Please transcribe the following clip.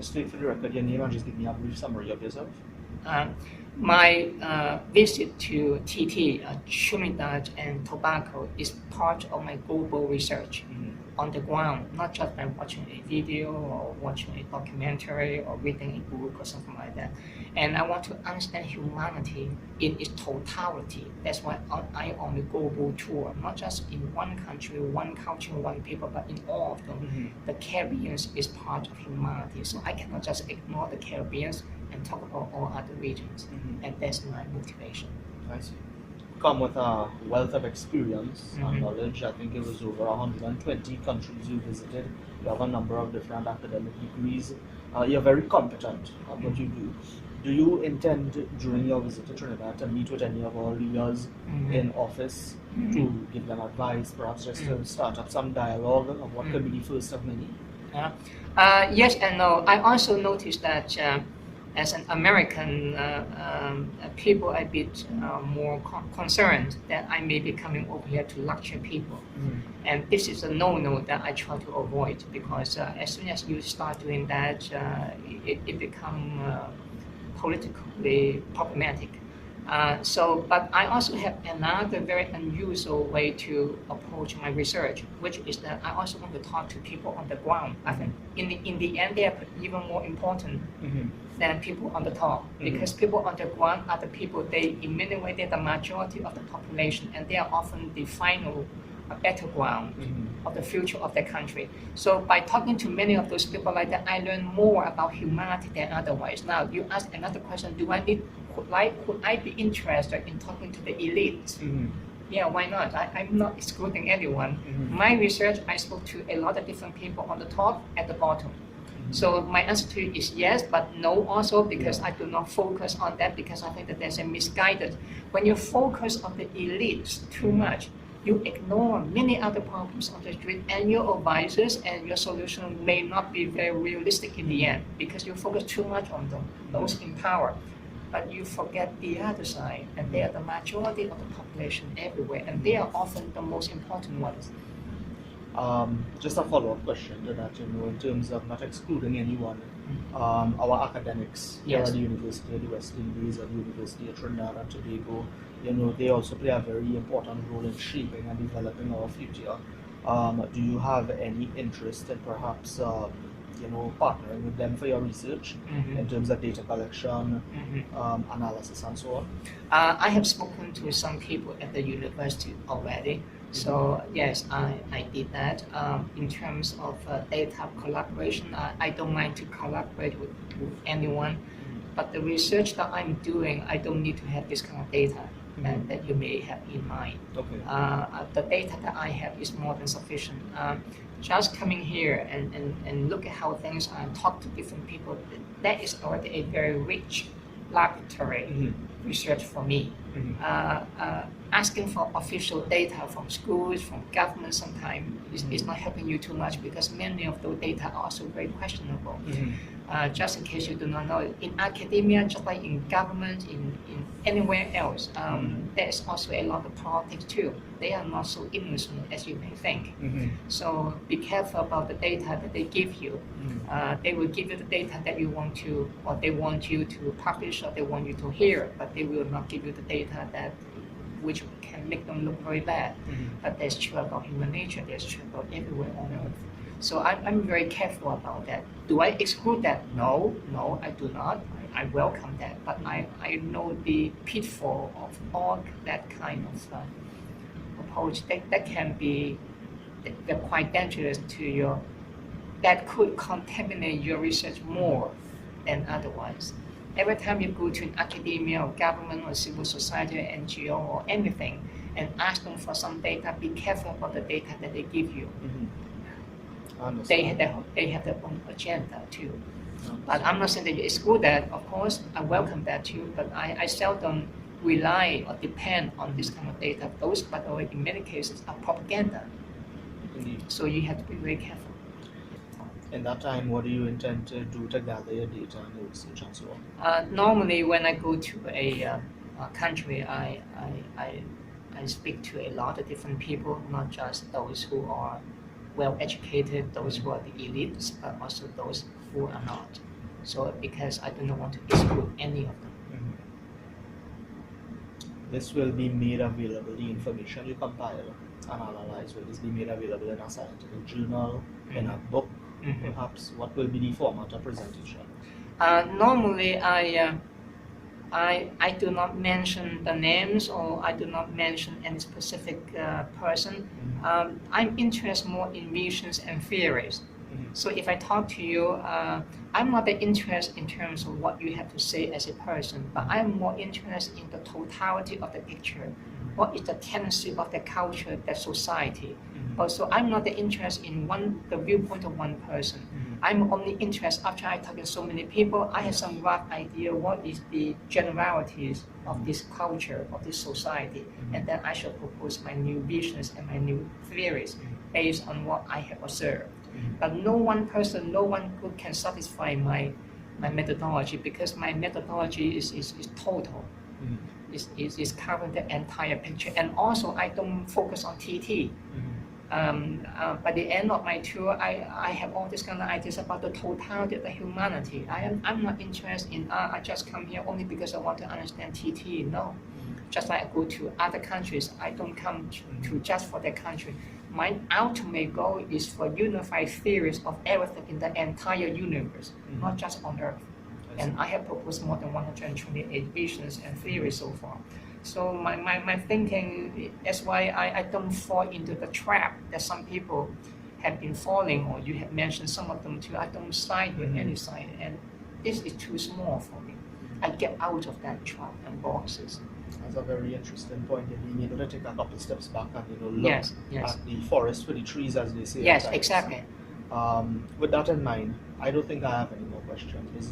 state for the record your name and just give me a brief summary of yourself. My visit to Trinidad and Tobago is part of my global research on the ground, not just by watching a video or watching a documentary or reading a book or something like that. And I want to understand humanity in its totality. That's why I'm on a global tour, not just in one country, one culture, one people, but in all of them. The Caribbean is part of humanity, so I cannot just ignore the Caribbean and talk about all other regions. And that's my motivation. I see. Come with a wealth of experience and knowledge. I think it was over 120 countries you visited. You have a number of different academic degrees. You're very competent at what you do. Do you intend during your visit to Trinidad to meet with any of our leaders in office to give them advice, perhaps just to start up some dialogue of what could be the first of many? Yes and no. I also noticed that as an American, people are a bit more concerned that I may be coming over here to lecture people. And this is a no-no that I try to avoid, because as soon as you start doing that, it becomes politically problematic. But I also have another very unusual way to approach my research, which is that I also want to talk to people on the ground. I think in the end, they are even more important than people on the top, because people on the ground are the people, in many ways, they're the majority of the population, and they are often the final battleground of the future of the country. So by talking to many of those people like that, I learn more about humanity than otherwise. Now, you ask another question, could I be interested in talking to the elites? Yeah, why not? I'm not excluding anyone. My research, I spoke to a lot of different people on the top and the bottom. So my answer to you is yes, but no also, because I do not focus on that, because I think that there's a misguided. When you focus on the elites too much, you ignore many other problems on the street, and your advices and your solution may not be very realistic in the end, because you focus too much on them, those in power. But you forget the other side, and they are the majority of the population everywhere, and they are often the most important ones. Just a follow-up question to that, in terms of not excluding anyone, our academics here at the University of the West Indies and the University of Trinidad and Tobago, they also play a very important role in shaping and developing our future. Do you have any interest in perhaps partnering with them for your research in terms of data collection, analysis, and so on? I have spoken to some people at the university already. So yes, I did that. In terms of data collaboration, I don't mind to collaborate with anyone. But the research that I'm doing, I don't need to have this kind of data that you may have in mind. The data that I have is more than sufficient. Just coming here and look at how things are, talk to different people, that is already a very rich laboratory research for me. Asking for official data from schools, from government sometimes is not helping you too much, because many of those data are also very questionable. Just in case you do not know, in academia, just like in government, in anywhere else, there's also a lot of politics too. They are not so innocent as you may think. So be careful about the data that they give you. They will give you the data that you want to, or they want you to publish, or they want you to hear, but they will not give you the data which can make them look very bad. But that's true about human nature, that's true about everywhere on earth. So I'm very careful about that. Do I exclude that? No, I do not. I welcome that, but I know the pitfall of all that kind of approach that can be quite dangerous to your, that could contaminate your research more than otherwise. Every time you go to an academia or government or civil society or NGO or anything and ask them for some data, be careful about the data that they give you. They have their own agenda too. But I'm not saying that you exclude that. Of course, I welcome that too, but I seldom rely or depend on this kind of data. Those, by the way, in many cases are propaganda. So you have to be very careful. In that time, what do you intend to do to gather your data and your research and so on? Normally, when I go to a country, I speak to a lot of different people, not just those who are well educated, those who are the elites, but also those who are not. So because I do not want to exclude any of them. This will be made available, the information you compile and analyze, will this be made available in a scientific journal, in a book, perhaps? What will be the format of presentation? Normally, I do not mention the names, or I do not mention any specific person. I'm interested more in visions and theories. So if I talk to you, I'm not that interested in terms of what you have to say as a person, but I'm more interested in the totality of the picture. What is the tendency of the culture, the society? Also, I'm not that interested in the viewpoint of one person. I'm only interested, after I talk to so many people, I have some rough idea what is the generalities of this culture, of this society, and then I shall propose my new visions and my new theories based on what I have observed. But no one person, no one group can satisfy my methodology, because my methodology is total. Is covering the entire picture. And also, I don't focus on TT. By the end of my tour, I have all these kind of ideas about the totality of the humanity. I'm not interested in, I just come here only because I want to understand TT. No. Just like I go to other countries, I don't come to just for that country. My ultimate goal is for unified theories of everything in the entire universe, not just on Earth. And I have proposed more than 128 visions and theories so far. So my thinking, that's why I don't fall into the trap that some people have been falling, or you have mentioned some of them too. I don't side with any side, and this is too small for me. I get out of that trap and boxes. That's a very interesting point. You being able to take a couple steps back and look at the forest for the trees, as they say. Yes, exactly. With that in mind, I don't think I have any more questions. This